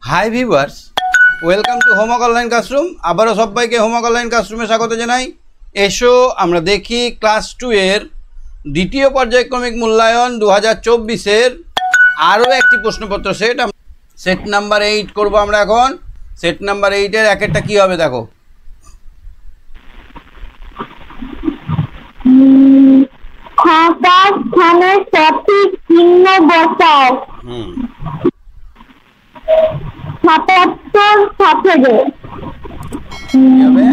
Hi viewers, welcome to homework online classroom. আবারও সবাইকে homework online ক্লাসরুমে স্বাগত জানাই। এসো আমরা দেখি ক্লাস 2 এর দ্বিতীয় পর্যায়ক্রমিক মূল্যায়ন 2024-এর আরও একটি প্রশ্নপত্র সেট। সেট নাম্বার 8 করব আমরা এখন। সেট নাম্বার 8-এর একেরটা কী হবে দেখো। খাতা স্থানে সঠিক চিহ্ন বসাও। 77 17 কি হবে?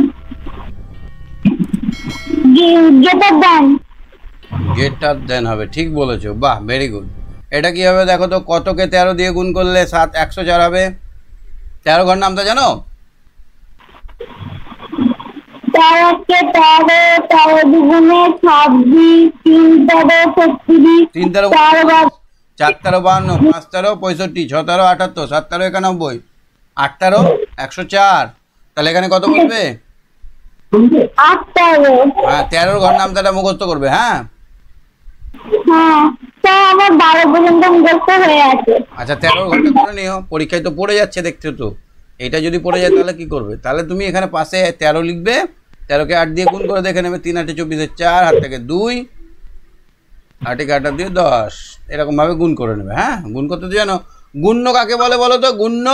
গ্রেটার দেন হবে, ঠিক বলেছো, বাহ, ভেরি গুড। এটা কি হবে দেখো তো, কতকে 13 দিয়ে গুণ করলে 104 হবে? 13 ঘর নামটা জানো? 13 কে 13 13 দুগুণে 26 3 13 36 3 13 4 13 52 5 13 65 6 13 78 7 13 91 8 13 104। তাহলে এখানে কত বলবে? 8 13। হ্যাঁ, 13 ঘর নামটা মুখস্থ করবে। হ্যাঁ হ্যাঁ, তো আমার 12 পর্যন্ত মুখস্থ হয়ে আছে। আচ্ছা, 13 ঘন্টা করে নিও, পরীক্ষায় তো পড়ে যাচ্ছে দেখছো তো। এটা যদি পড়ে যায় তাহলে কি করবে? তাহলে তুমি এখানে পাশে 13 লিখবে, 13কে 8 দিয়ে গুণ করে দেখে নেবে। 3 8 24 4, হাত থেকে 2, 8 8 দিয়ে 10, এরকম ভাবে গুণ করে নেবে। হ্যাঁ, গুণ করতে তো জানো। গুণ্য কাকে বলে বলো তো? গুণ্য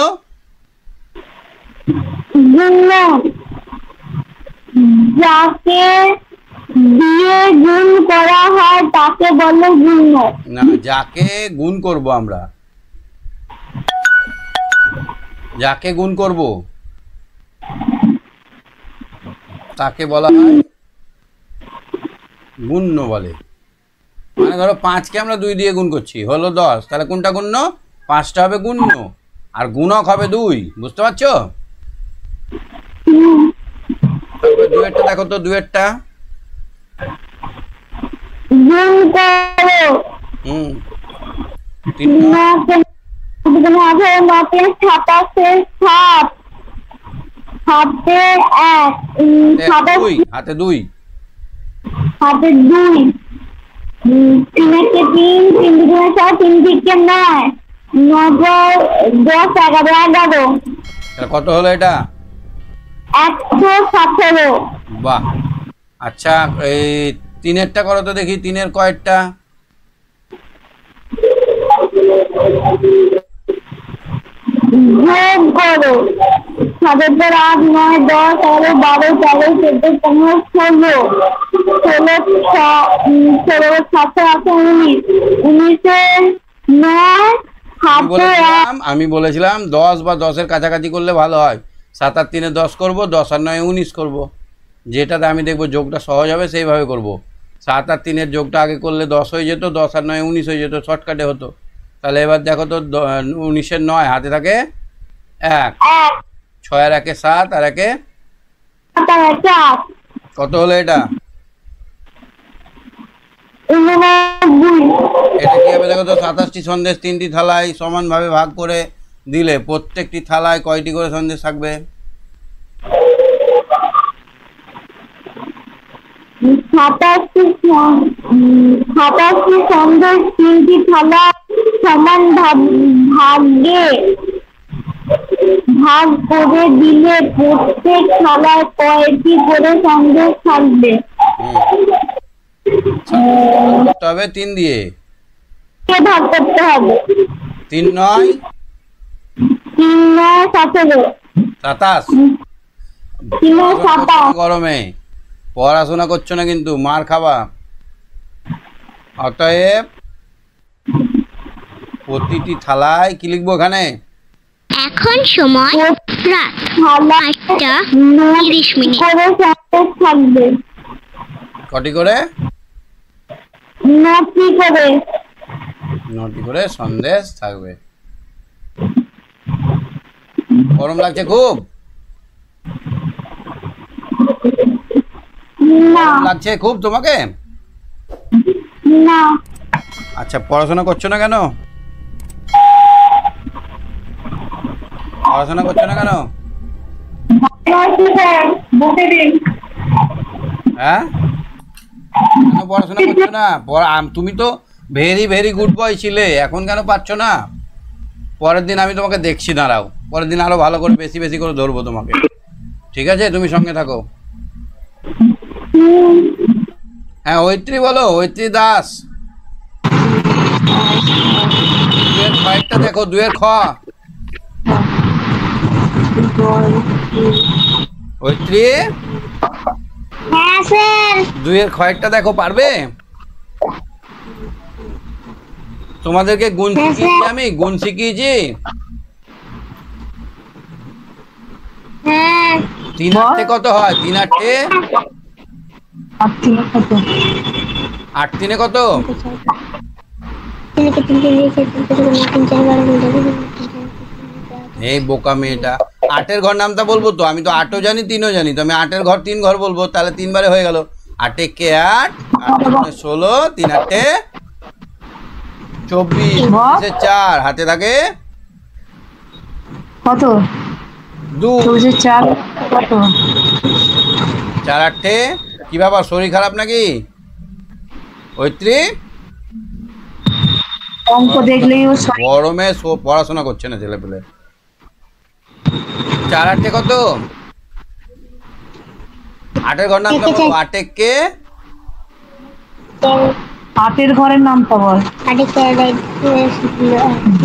গুণ্য যাকে দিয়ে গুণ করা হয় তাকে বলে গুণ্য। না, যাকে গুণ করব আমরা, যাকে গুণ করব তাকে বলা হয় গুণ্য বলে। মানে ধরো 5কে আমরা 2 দিয়ে গুণ করছি, হলো 10, তাহলে কোনটা গুণ্য? 5টা হবে গুণ্য, আর গুণক হবে 2। বুঝতে পারছো? তারপর 2-এরটা দেখো তো, 2-এরটা গুণ করো। 3 9 27 7 হাতে 1 হাতে 2 হাতে 2 3 কে 3 3 দুগুণে 4 3 থেকে 9 9 10 11 11। তাহলে কত হলো এটা? 117। বাহ। আচ্ছা, এই 3-এরটা করো তো দেখি। 3-এর কয়েকটা? যোগ করো। 7 8 9 10 11 12 13 14 15 16 16 17 19 19 9 আমি বলেছিলাম 10 বা 10-এর কাছাকাছি করলে ভালো হয়। 7 আর 3-এ 10 করবো, 10 আর 9-এ 19 করবো। যেটাতে আমি দেখবো যোগটা সহজ হবে সেইভাবে করবো। 7 আর 3-এর যোগটা আগে করলে 10 হয়ে যেত, 10 আর 9 19 হয়ে যেত, শর্টকাটে হতো। তাহলে এবার দেখো তো, 19-এর 9 হাতে থাকে 1, 6 আর 1-এ 7 আর 1-এ কত হলো এটা? এটা কি হবে দেখো তো, 27টি সন্দেশ 3টি থালায় সমানভাবে ভাগ করে দিলে প্রত্যেকটি থালায় কয়টি করে সন্দেশ থাকবে? 27টি সন্দেশ 3টি থালা সমান ভাগে ভাগ করে দিলে প্রত্যেক থালায় কয়টি করে সন্দেশ থাকবে? করতে হবে 3 দিয়ে ভাগ করতে হবে। 3 9 17 27। গরমে পড়াশোনা করছো না কিন্তু মার খাবা। অতএব প্রতিটি থালায় কি লিখবো এখানে? এখন সময় রাত 8:30 থাকবে। কটি করে? 9টি করে সন্দেশ থাকবে। গরম লাগছে খুব? লাগছে খুব তোমাকে? না। আচ্ছা, পড়াশোনা করছো না কেন? হ্যাঁ, কেন পড়াশোনা করছো না? তুমি তো ভেরি ভেরি গুড বয় ছিলে, এখন কেন পারছো না? পরের দিন আমি তোমাকে দেখছি, দাঁড়াও, পরের দিন আরো ভালো করে বেশি বেশি করে ধরবো তোমাকে। ঠিক আছে, তুমি সঙ্গে থাকো। হ্যাঁ, ঐত্রী বলো, ঐত্রী দাস। দুয়ের কয়েকটা দেখো, দুয়ের খ। ঐত্রী, হ্যাঁ স্যার। দুয়ের কয়েকটা দেখো, পারবে? তোমাদেরকে গুণ শিখিয়েছি, আমি গুণ শিখিয়েছি। হ্যাঁ। 3 8 কত হয়? 3 8 আর 3 কত? 8 3 কত? এই বোকা মেয়েটা, 8-এর ঘর নামটা বলবো তো? আমি তো 8ও জানি 3ও জানি, তো আমি 8-এর ঘর 3 ঘর বলবো, তাহলে 3 বারে হয়ে গেল। 8 কে 8, 8 16, 3 8 24, 4 হাতে থাকে কত? 2, 4 কত? 4 8 কি ব্যাপার, শরীর খারাপ নাকি ঐত্রী? অঙ্ক দেখলেই ও গরমে পড়াশোনা করছে না ছেলে পেলে। 4 8 কত? 8-এর ঘর নামটা বলো। 8 কে 8-এর ঘরের নামটা বল,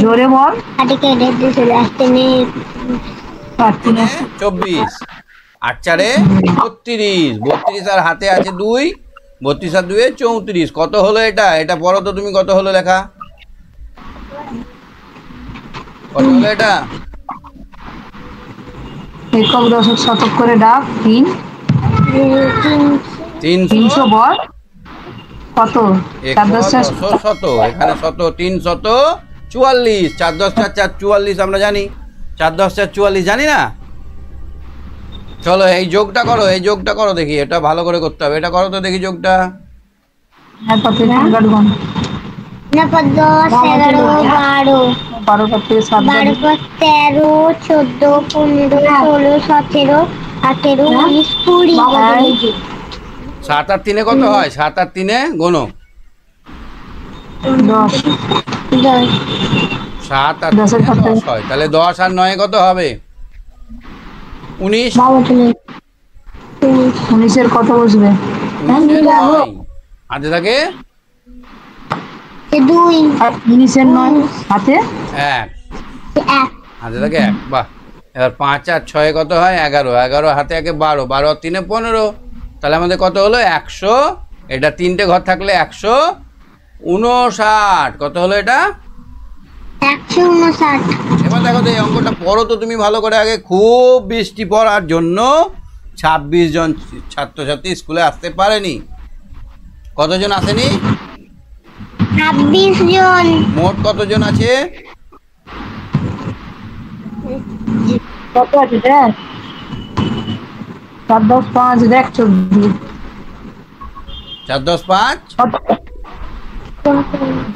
জোরে বল। 24, 8 4 32, 32 আর হাতে আছে 2, 32 আর 2 34, কত হলো এটা? এটা পড়ো তো তুমি, কত হলো লেখা? কত হলো এটা? একক দশক শতক করে ডাক। 3 300 বল। কত? 4 10 শত, এখানে শত, 344, 4 10 4 44 আমরা জানি, 4 10 4 44 জানি না? চলো এই যোগটা করো, এই যোগটা করো দেখি, এটা ভালো করে করতে হবে, এটা করো তো দেখি যোগটা। হ্যাঁ, কত সংখ্যার গুণ? 9 10 11 12, 12 কত? 7 12 13 14 15 16 17 18 19 20। 7 আর 3 কত হয়? 7 আর 3 গোনো। 10 7 আর 10 এর 10 হয়, তাহলে 10 আর 9 কত হবে? 19। 19-এর কত বসবে? 19 হাতে থাকে 2 আর 19-এর 9 হাতে 1, 1 হাতে থাকে 1। বাহ, এবার 5 আর 6 কত হয়? 11, 11 হাতে থাকে 12, 12 আর 3 15, তাহলে আমাদের কত হলো? 100। এটা 3টে ঘর থাকলে 159, কত হলো এটা? 159। এবার দেখো তো, এই অঙ্কটা পড়ো তো তুমি ভালো করে আগে। খুব বৃষ্টি পড়ার জন্য 26 জন ছাত্রছাত্রী স্কুলে আসতে পারেনি। কতজন আসেনি? 26 জন। মোট কতজন আছে? কত আছে দেখ? 4 10 5 দেখ 24। 4 10 5,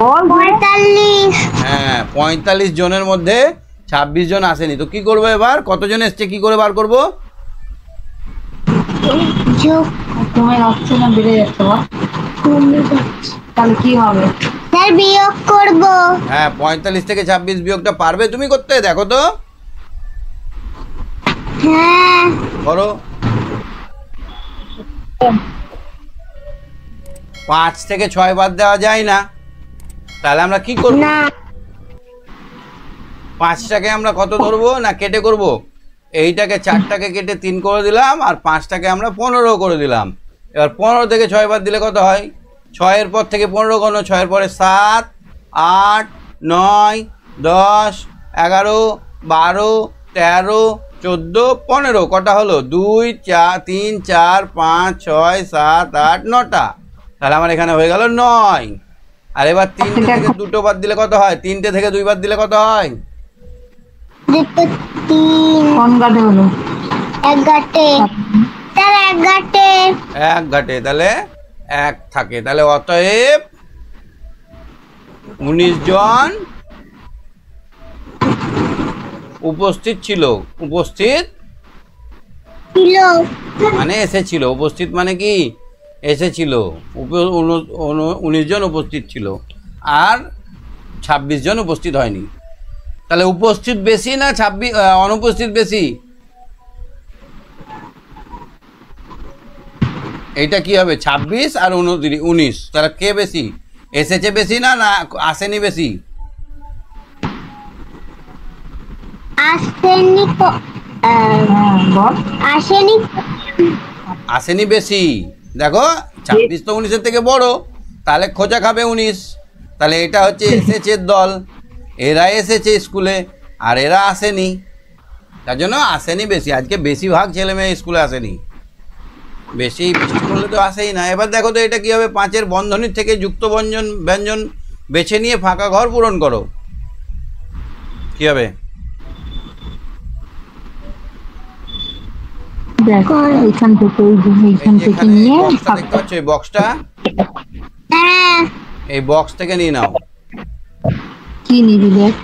বল 45। হ্যাঁ, 45 জনের মধ্যে 26 জন আসেনি। তো কি করবো এবার? কতজন এসছে কি করে বার করবো? যোগ কমে যাচ্ছে না বেড়ে যাচ্ছে? বল তাহলে কি হবে? স্যার বিয়োগ করব। হ্যাঁ, 45 থেকে 26 বিয়োগটা পারবে তুমি করতে? দেখো তো, হ্যাঁ করো। 5 থেকে 6 বাদ দেওয়া যায় না, তাহলে আমরা কি করব? না 5টাকে আমরা কত ধরবো না কেটে করব? এইটাকে 4টাকে কেটে 3 করে দিলাম, আর 5টাকে আমরা 15 করে দিলাম। এবার 15 থেকে 6 বাদ দিলে কত হয়? 6-এর পর থেকে 15 গণো, 6-এর পরে 7 8 9 10 11 12 13 14 15, কটা হলো? 2 4 3 4 5 6 7 8 9টা, তাহলে আমার এখানে হয়ে গেল 9। আর এবার 3টে থেকে 2টো বাদ দিলে কত হয়? 3টে থেকে 2 বাদ দিলে কত হয়? 2 3 কোন গাটে হলো? 1 গাটে। স্যার 1 গাটে। 1 ঘাটে, তাহলে 1 থাকে, তাহলে অতএব 19 জন উপস্থিত ছিল। উপস্থিত ছিল মানে এসেছিল, উপস্থিত মানে কি? এসেছিল। 19 জন উপস্থিত ছিল, আর 26 জন উপস্থিত হয়নি। তাহলে উপস্থিত বেশি না 26 অনুপস্থিত বেশি? এইটা কি হবে 26 আর 19, তাহলে কে বেশি? এসেছে বেশি না না আসেনি বেশি? আসেনি বল। আসেনি বেশি। দেখো 26 তো 19-এর থেকে বড়, তাহলে খোঁজা খাবে 19। তাহলে এটা হচ্ছে এসেছের দল, এরা এসেছে স্কুলে আর এরা আসেনি, তার জন্য আসেনি বেশি। আজকে বেশিরভাগ ছেলে মেয়ে স্কুলে আসেনি, বেশি বৃষ্টি করলে তো আসেই না। এবার দেখো তো এটা কি হবে, 5-এর বন্ধনীর থেকে যুক্ত ব্যঞ্জন বেছে নিয়ে ফাঁকা ঘর পূরণ করো। কি হবে? দেখো এইখান থেকে নিয়ে বক্সটা দেখতে পাচ্ছ, এই বক্সটা, হ্যাঁ এই বক্স থেকে নিয়ে নাও। কি নিবি? দেখ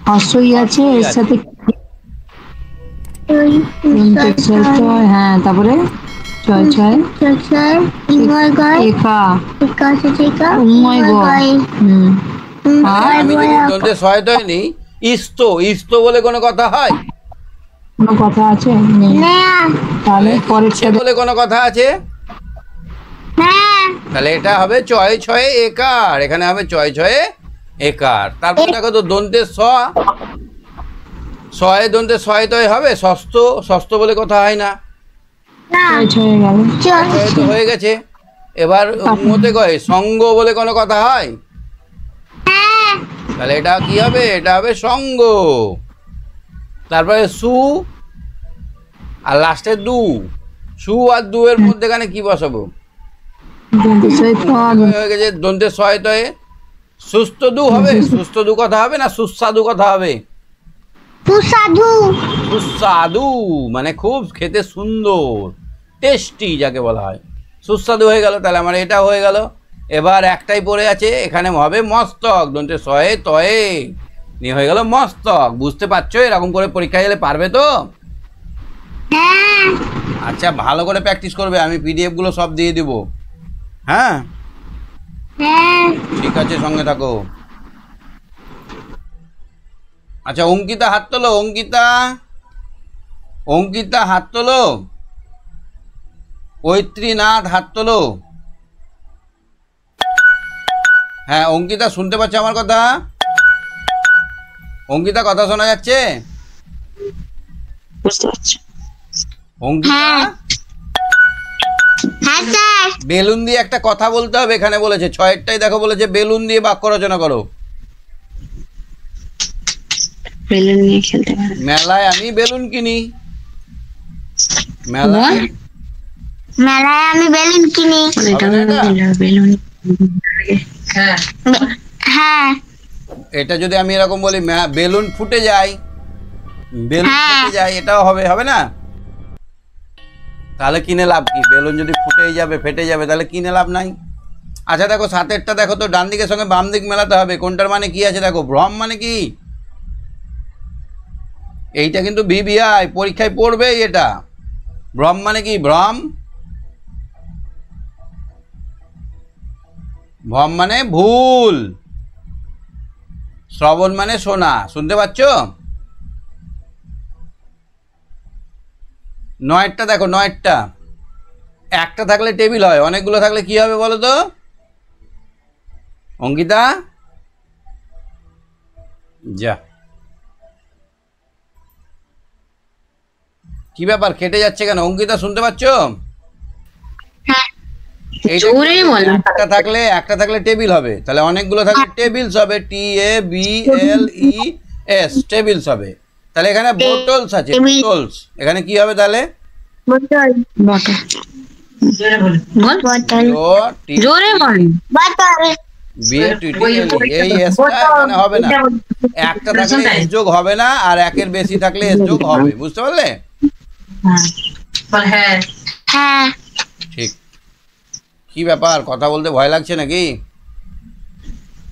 হর্ষই আছে, এর সাথে হ্যাঁ, তারপরে ছয় ছয় একা উময় গ। আমি যদি দন্তে সহায়তায় নেই, ইস্তো বলে কোনো কথা হয়? কোনো কথা আছে? নেই। তাহলে পরেরটা বলে কোনো কথা আছে? তাহলে এটা হবে 6-6 একার, এখানে হবে 6-6 একার। তারপর দেখো তো দন্তে সয়ে দন্তে সহায়তায় হবে ষষ্ঠ বলে কথা হয় না, ছয় গেল। ছয় তো হয়ে গেছে। এবার মতে কয় সঙ্গ বলে কোনো কথা হয়? তাহলে এটা কি হবে? এটা হবে সঙ্গ। তারপরে সু আর লাস্টে দু, সু আর দু এর মধ্যেখানে কি বসাবো? হয়ে গেছে দন্তে সহায়তায় সুস্থ দু হবে। সুস্থ দু কথা হবে না সুস্বাদু কথা হবে? সুস্বাদু মানে খুব খেতে সুন্দর, টেস্টি যাকে বলা হয়, সুস্বাদু হয়ে গেল। তাহলে আমার এটা হয়ে গেল। এবার একটাই পড়ে আছে, এখানে হবে মস্তক, দন্তে সয়ে তয়ে নিয়ে হয়ে গেল মস্তক। বুঝতে পারছো? এরকম করে পরীক্ষায় গেলে পারবে তো? আচ্ছা, ভালো করে প্র্যাকটিস করবে, আমি পিডিএফ গুলো সব দিয়ে দিব। হ্যাঁ ঠিক আছে, সঙ্গে থাকো। আচ্ছা, অঙ্কিতা হাত তোলো। অঙ্কিতা হাত তোলো। ঐত্রীনাথ হাত তোলো। হ্যাঁ অঙ্কিতা, শুনতে পাচ্ছ আমার কথা? অঙ্কিতা, কথা শোনা যাচ্ছে? অঙ্কিতা, বেলুন দিয়ে একটা কথা বলতে হবে, এখানে বলেছে 6-টাই দেখো বলেছে বেলুন দিয়ে বাক্য রচনা করো। বেলুন নিয়ে খেলতে পারে। মেলায় আমি বেলুন কিনি। মেলায় আমি বেলুন কিনি। বেলুন। হ্যাঁ এটা যদি আমি এরকম বলি বেলুন ফুটে যায়, এটাও হবে না? তাহলে কিনে লাভ কি? বেলুন যদি ফেটে যাবে তাহলে কিনে লাভ নাই। আচ্ছা দেখো 7-এরটা দেখো তো, ডান দিকের সঙ্গে বাম দিক মেলাতে হবে। কোনটার মানে কি আছে দেখো? ভ্রম মানে কি? এইটা কিন্তু ভিভিআই পরীক্ষায় পড়বে। এটা ভ্রম মানে কি? ভ্রম মানে ভুল, শ্রবণ মানে শোনা। শুনতে পাচ্ছ? 9-টা দেখো, 9-টা একটা থাকলে টেবিল হয়, অনেকগুলো থাকলে কি হবে বলো তো অঙ্কিতা? যা, কি ব্যাপার, কেটে যাচ্ছে কেন? অঙ্কিতা শুনতে পাচ্ছ? একটা থাকলে টেবিল হবে, তাহলে অনেকগুলো থাকলে টেবিলস হবে, TABLES, টেবিলস হবে। তাহলে এখানে বোটলস আছে, বোটলস, এখানে কি হবে তাহলে? হবে না, একটা থাকলে এস যোগ হবে না, আর একের বেশি থাকলে এস যোগ হবে। বুঝতে পারলে? ঠিক। কি ব্যাপার, কথা বলতে ভয় লাগছে নাকি?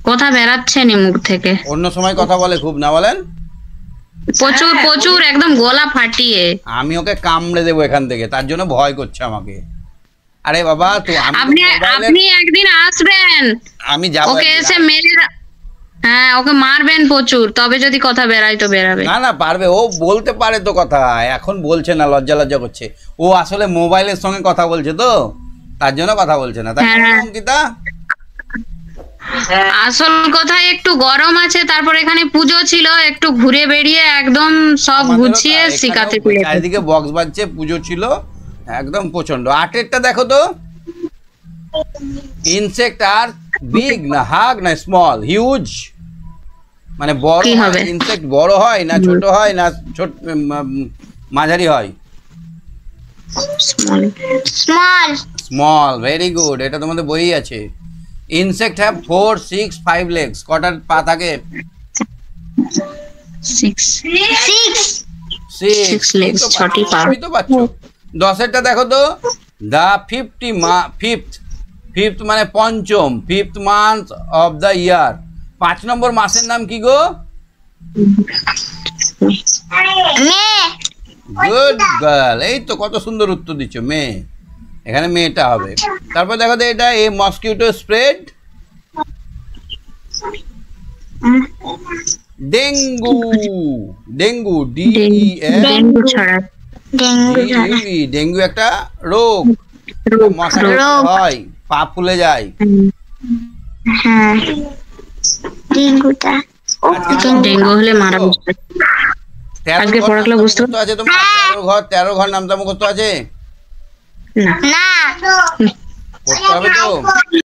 কথা বেরাচ্ছে নি মুখ থেকে। অন্য সময় কথা বলে খুব, না বলেন? প্রচুর একদম গলা ফাটিয়ে। আমি ওকে কামড়ে দেবো এখান থেকে, তার জন্য ভয় করছে আমাকে। আরে বাবা, তো আপনি একদিন আসবেন, আমি যাবো, ওকে এসে মেরে হ্যাঁ, ওকে মারবেন প্রচুর, তবে যদি কথা বেরায় তো বেরাবে। না না পারবে, ও বলতে পারে তো কথা, এখন বলছে না, লজ্জা লজ্জা করছে। ও আসলে মোবাইলের সঙ্গে কথা বলছে তো, তার জন্য কথা বলছে না, তাই না হ্যাঁ। অঙ্কিতা? আসল কথা একটু গরম আছে, তারপর এখানে পুজো ছিল, একটু ঘুরে বেরিয়ে একদম সব আমাদেরও গুছিয়ে তাই, শিখাতে এখানেও চারিদিকে বক্স বাজছে, পুজো ছিল, একদম প্রচন্ড। আটেরটা দেখো তো, ইনসেক্ট আর বিগ না হাগ না স্মল, হিউজ, মানে বড় কি হবে? ইনসেক্ট বড় হয় না ছোট হয় না ছোট মাঝারি হয়? স্মল স্মল, ভেরি গুড, এটা তোমাদের বই আছে। ইনসেক্ট হ্যাভ 4, 6, 5 legs, কটার পা থাকে? 6 6 legs, 6টি পা। সবই তো পাচ্ছ। 10এরটা দেখো তো, দা ফিফথ মানে পঞ্চম, fifth month of the year, 5 নম্বর মাসের নাম কি গো? গুড গার্ল, এই তো কত সুন্দর উত্তর দিচ্ছ, মে, এখানে মেয়েটা হবে। তারপর দেখো তো, এটা a mosquito spread dengue, dengue dengue ছড়া, ডেঙ্গু একটা রোগ, মশা রোগ। হয়, পা ফুলে যায়। হ্যাঁ ডেঙ্গুটা ডেঙ্গু হলে মারা যাবে। 13 আজকে ঘর পড়াগুলো নামটা বুঝতে মুখস্থ আছে তোমার? 13 ঘর নামটা মুখস্থ আছে? না না পড়তে হবে তো।